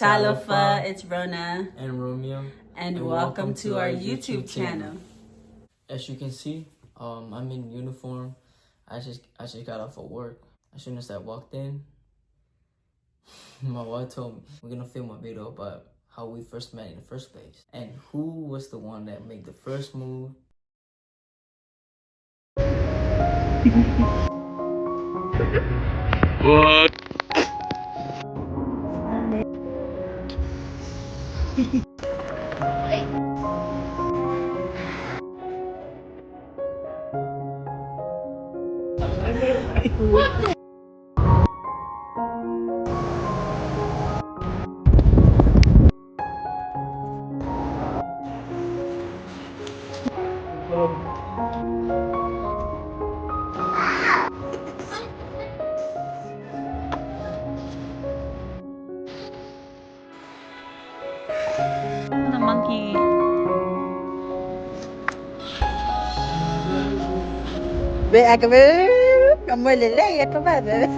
Talofa, it's Rona. And Romeo. And welcome to our YouTube channel. As you can see, I'm in uniform. I just got off of work. As soon as I walked in, my wife told me we're gonna film a video about how we first met in the first place and who was the one that made the first move. What? The monkey. Kamu lelaki atau apa?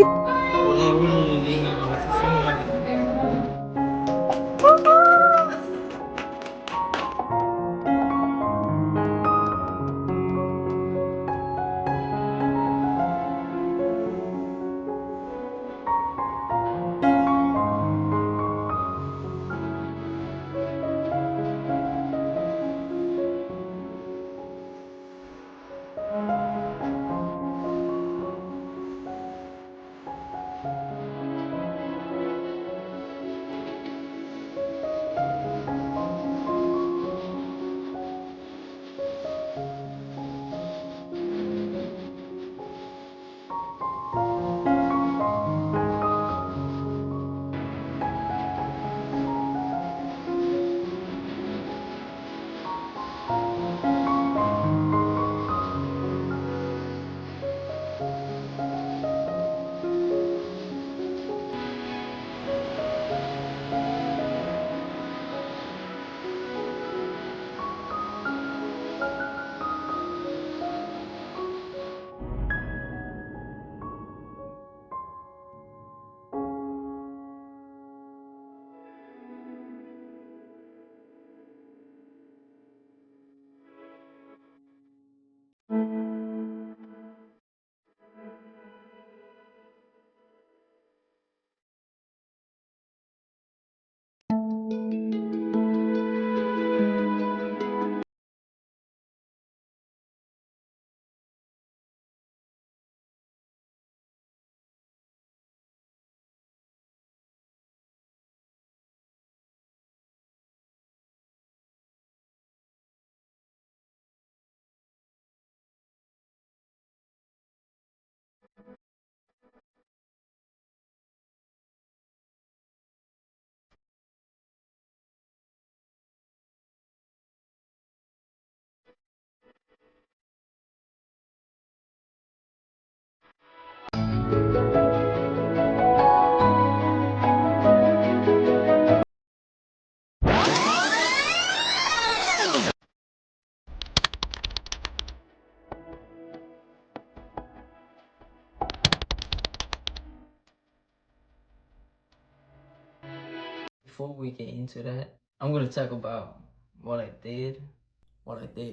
Before we get into that, I'm gonna talk about what I did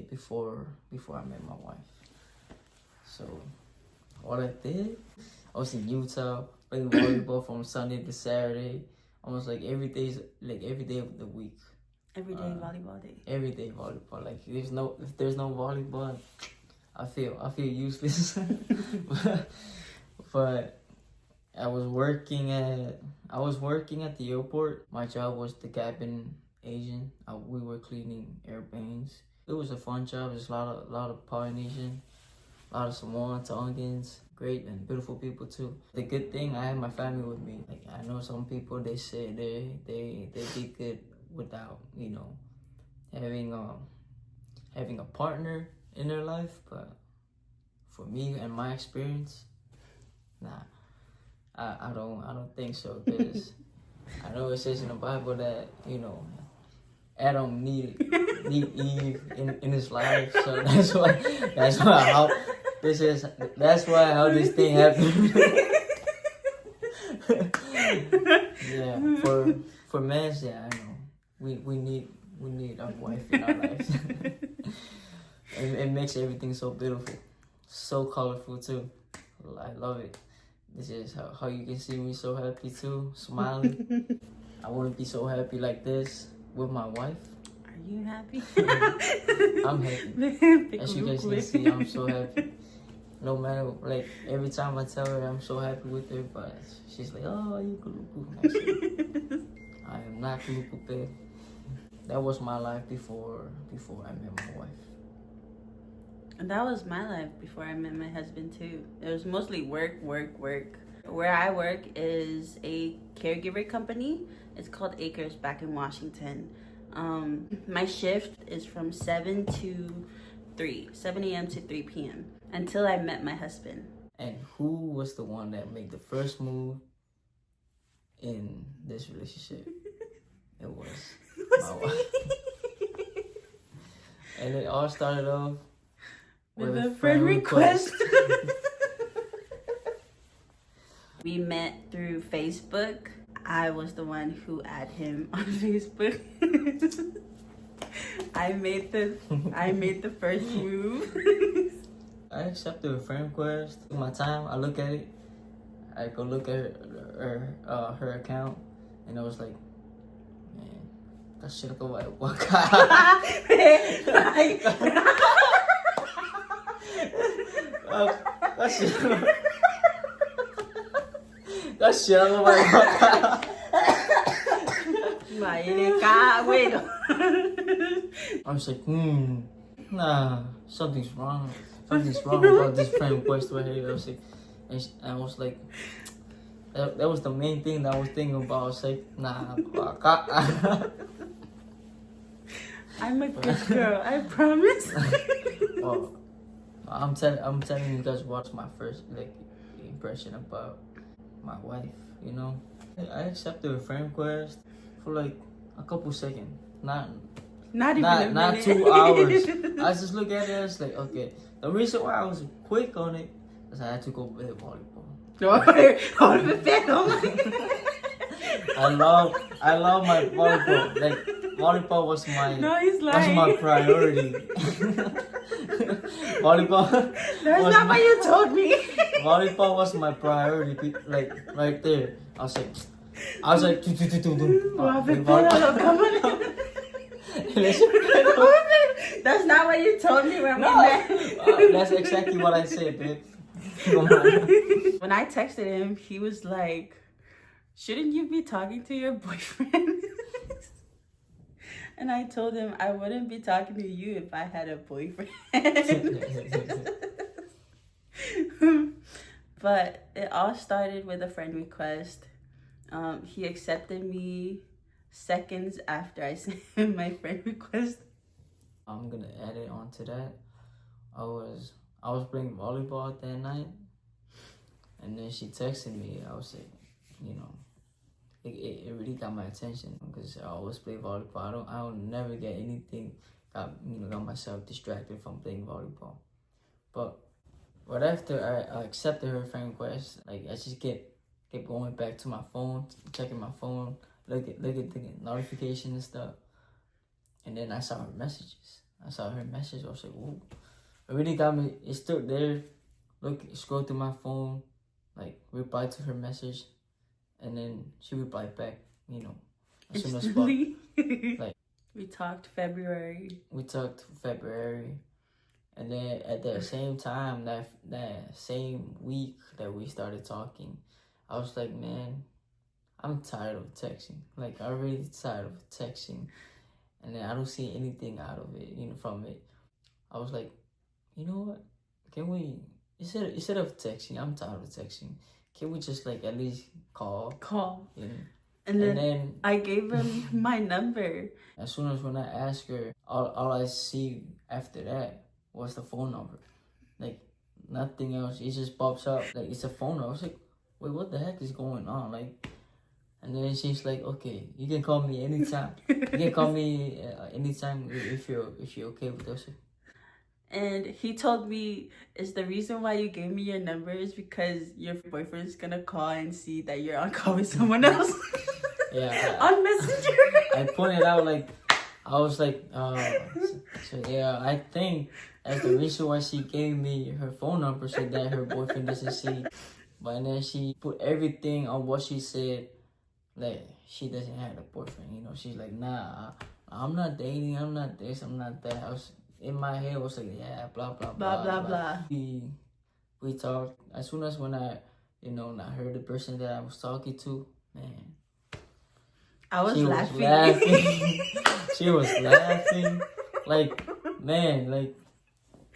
before I met my wife. So, what I did, I was in Utah playing volleyball from Sunday to Saturday, almost like every day of the week. Every day volleyball day. Every day volleyball. Like if there's no volleyball, I feel useless. but I was working at the airport. My job was the cabin agent. We were cleaning airplanes. It was a fun job. There's a lot of Polynesian, a lot of Samoan, Tongans, great and beautiful people too. The good thing, I had my family with me. Like I know some people, they say they be good without having a partner in their life, but for me and my experience, nah. I don't think so, because I know it says in the Bible that Adam need Eve in his life, so that's why how this thing happened. Yeah, for men, yeah, I know. We need a wife in our lives. It makes everything so beautiful, so colorful too. I love it. This is how you can see me so happy too, smiling. I wouldn't be so happy like this with my wife. Are you happy? I'm happy. As you guys can see, I'm so happy. No matter, like, every time I tell her I'm so happy with her, but she's like, oh, you kuluku. I am not kuluku, babe. That was my life before I met my wife. And that was my life before I met my husband too. It was mostly work. Where I work is a caregiver company. It's called Acres back in Washington. My shift is from 7 a.m. to 3 p.m. until I met my husband. And who was the one that made the first move in this relationship? It was my wife. And it all started off with a friend request. We met through Facebook. I was the one who added him on Facebook. I made the first move. I accepted a friend request. In my time, I look at it. I go look at her account, and I was like, man, that shit go like what that shit go like what. I was like, nah, something's wrong. Something's wrong about this friend request right here. I was like, that was the main thing that I was thinking about. I was like, nah, I'm a good girl, I promise. Well, I'm telling you guys what's my first impression about my wife. You know, I accepted a friend request for like a couple seconds, not even not 2 hours. I just look at it and it's like, okay. The reason why I was quick on it is I had to go play volleyball. I love my volleyball. Like volleyball was my priority. Volleyball. That's not what you told me. Volleyball was my priority. Like right there. I was like That's not what you told me when we met. That's exactly what I said, babe. When I texted him, he was like, shouldn't you be talking to your boyfriend? And I told him I wouldn't be talking to you if I had a boyfriend. But it all started with a friend request. He accepted me seconds after I sent him my friend request. I'm gonna add it on to that. I was playing volleyball that night, and then she texted me. I was like, you know, it really got my attention because I always play volleyball. I don't never get anything got myself distracted from playing volleyball. But right after I accepted her friend request, like I just kept going back to my phone, checking my phone, look at the notifications and stuff. And then I saw her messages. I was like, whoa. It really got me. It stood there. Scroll through my phone, like reply to her message, and then she replied back. You know, as soon as possible. Like we talked February, and then at the same time, that same week that we started talking, I was like, man, I'm tired of texting. Like I'm really tired of texting. And then I don't see anything out of it, from it. I was like, you know what? Can we, instead of texting, I'm tired of texting. Can we just like at least call? You know? And then I gave him my number. As soon as when I asked her, all I see after that was the phone number. Like nothing else. It just pops up. Like it's a phone number. I was like, wait, what the heck is going on? Like, and then she's like, okay, you can call me anytime. You can call me anytime if you're okay with us. And he told me, is the reason why you gave me your number is because your boyfriend's gonna call and see that you're on call with someone else. Yeah. On Messenger. I pointed out like I was like, so yeah, I think that's the reason why she gave me her phone number so that her boyfriend doesn't see. But then she put everything on what she said, like she doesn't have a boyfriend. You know, she's like, nah, I'm not dating. I'm not this. I'm not that. I was in my head was like, yeah, blah blah Blah blah blah. We talked as soon as when I heard the person that I was talking to, man. I was She laughing. was laughing. She was laughing. Like, man, like,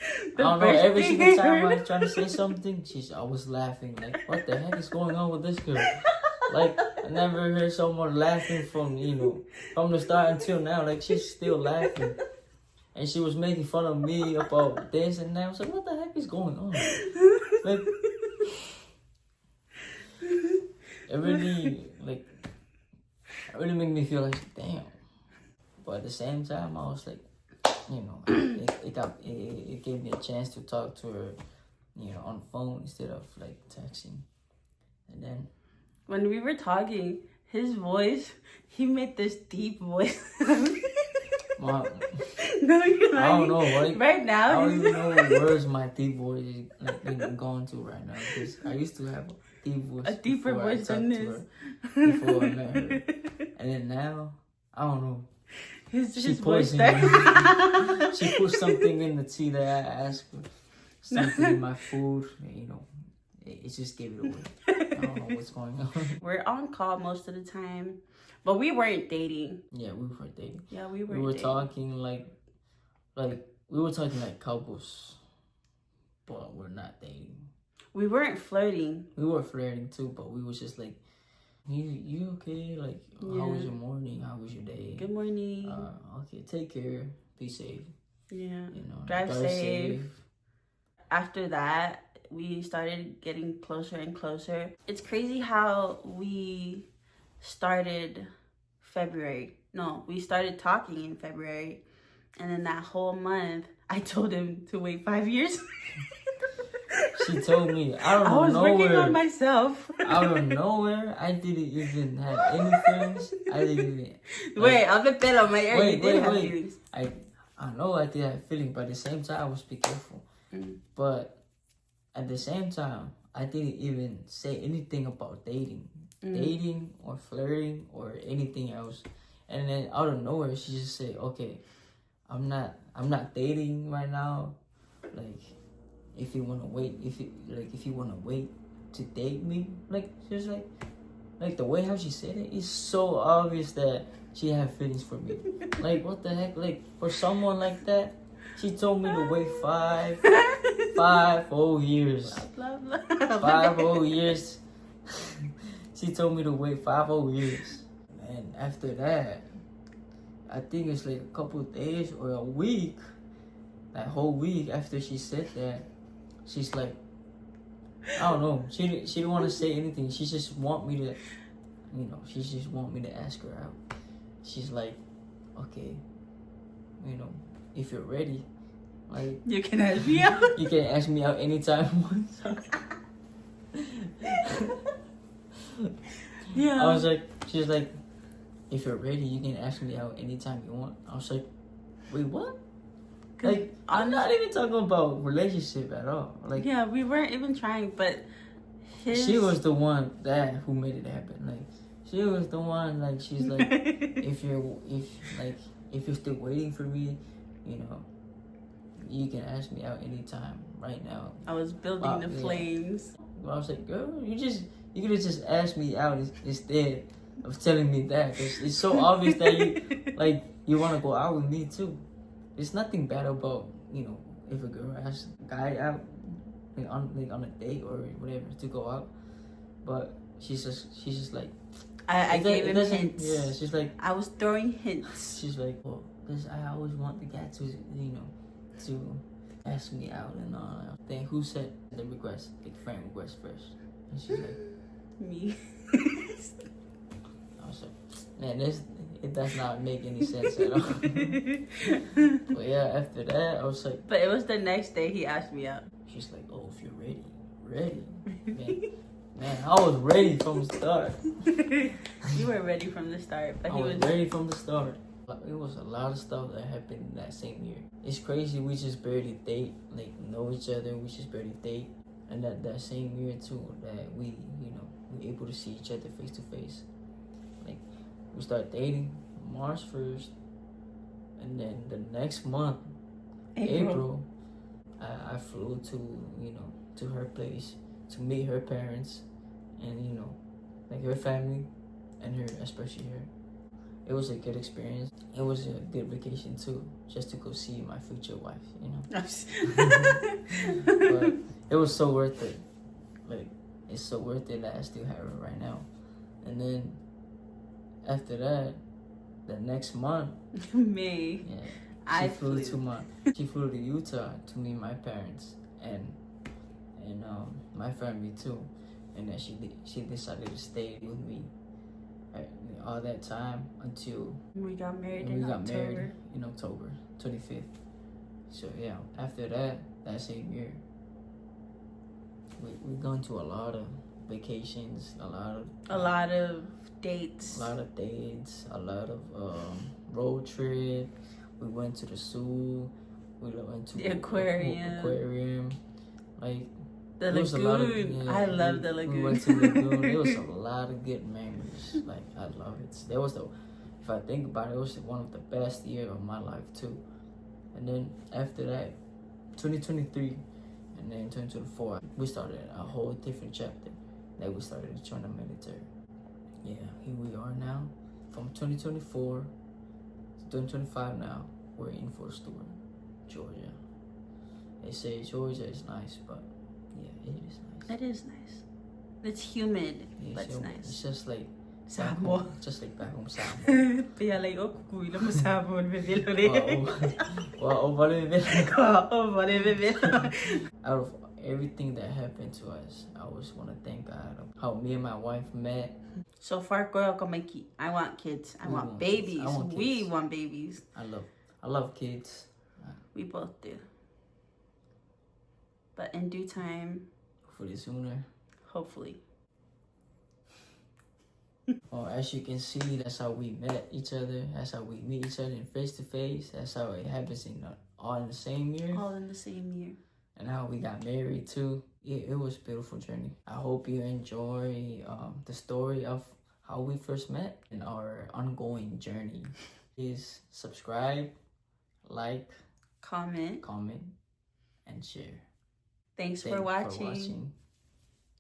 I don't know, every single time I was trying to say something, I was laughing. Like, what the heck is going on with this girl? Like, I never heard someone laughing from the start until now. Like, she's still laughing. And she was making fun of me about this and that. I was like, what the heck is going on? Like, it really made me feel like, damn. But at the same time, I was like, it gave me a chance to talk to her, on the phone instead of like texting. And then when we were talking, his voice, he made this deep voice. no, you're lying. I don't know. Like, right now, I don't even know where's my deep voice like going to right now. Because I used to have a deep voice. A deeper voice than this. Before I met her. And then now, I don't know. His voice She put something in the tea that I asked for. Something in my food. It just gave it away. I don't know what's going on. We're on call most of the time. But we weren't dating. Yeah, we were dating. Yeah, we were dating. Talking like we were talking like couples. But we're not dating. We weren't flirting. We were flirting too, but we was just like, you okay? Like, how was your morning? How was your day? Good morning. Okay, take care. Be safe. Yeah. Drive safe. After that, we started getting closer and closer. It's crazy how we started February. No, we started talking in February. And then that whole month, I told him to wait 5 years. She told me, I was working on myself. Out of nowhere, I didn't even have any feelings. I didn't even... Wait, on the pillow, my ear, you did have feelings. I know I did have feelings, but at the same time, I was be careful. But at the same time, I didn't even say anything about dating. Dating or flirting or anything else. And then out of nowhere, she just said, okay, I'm not dating right now. Like, if you wanna wait, if you wanna wait to date me, like she's like the way how she said it is so obvious that she had feelings for me. Like, what the heck? Like, for someone like that, she told me to wait five whole years. 5 whole years. She told me to wait 5 whole years. And after that, I think it's like a couple of days or a week. That whole week after she said that, she's like, I don't know. She didn't want to say anything. She just want me to, she just want me to ask her out. She's like, okay, if you're ready, like, you can ask me out. You can ask me out anytime. Yeah. I was like, she's like, if you're ready, you can ask me out anytime you want. I was like, wait, what? Like, I'm not even talking about relationship at all. Like, yeah, we weren't even trying, but she was the one who made it happen. Like, she was the one. Like, she's like, if you're still waiting for me, you can ask me out anytime. Right now. I was building the flames. I was like, girl, you could have just asked me out instead of telling me that. 'Cause it's so obvious that you want to go out with me too. There's nothing bad about, if a girl asks a guy out on a date or whatever to go out, but she's just like, I gave him hints. Yeah, she's like, I was throwing hints. She's like, well, because I always want the guy to to ask me out and all that. Then who said the request, like friend request first? And she's like, me. I was like, man, it does not make any sense at all. But yeah, after that, I was like... But it was the next day he asked me out. She's like, oh, if you're ready. Man, Man, I was ready from the start. You were ready from the start, but I was ready from the start. It was a lot of stuff that happened in that same year. It's crazy. We just barely date, like know each other. We just barely date, and that same year too, that we we able to see each other face to face. Like we start dating March 1st, and then the next month, April, I flew to to her place to meet her parents, and like her family, and her, especially her. It was a good experience. It was a good vacation too, just to go see my future wife, But it was so worth it. Like, it's so worth it that I still have her right now. And then after that, the next month, May. yeah, she flew to Utah to meet my parents and my family too. And then she decided to stay with me all that time until we got married in October 25th. So yeah, after that same year, we gone to a lot of vacations, a lot of dates, a lot of road trip. We went to the zoo. We went to the aquarium. Like the lagoon. I love the lagoon. We went to the lagoon. It was a lot of good memories. Like, I love it. If I think about it, it was one of the best years of my life too. And then after that, 2023, and then 2024, we started a whole different chapter. That we started to join the military. Yeah, here we are now. From 2024 to 2025 now, we're in Fort Stewart, Georgia. They say Georgia is nice, but yeah, it is nice. It is nice. It's humid, but it's nice. It's just like Samoa. Just like back home, Samoa. Pia like kukuy mo Samoa bebelo rin. Wow, bebelo. Out of everything that happened to us, I always want to thank God of how me and my wife met. So far, I want kids. I want babies. We want babies. I love kids. We both do. But in due time. Hopefully sooner. Hopefully. Well, as you can see, that's how we met each other. That's how we meet each other in face to face. That's how it happens all in the same year. All in the same year. And how we got married too. It was a beautiful journey. I hope you enjoy the story of how we first met and our ongoing journey. Please subscribe, like, comment, and share. Thanks for watching.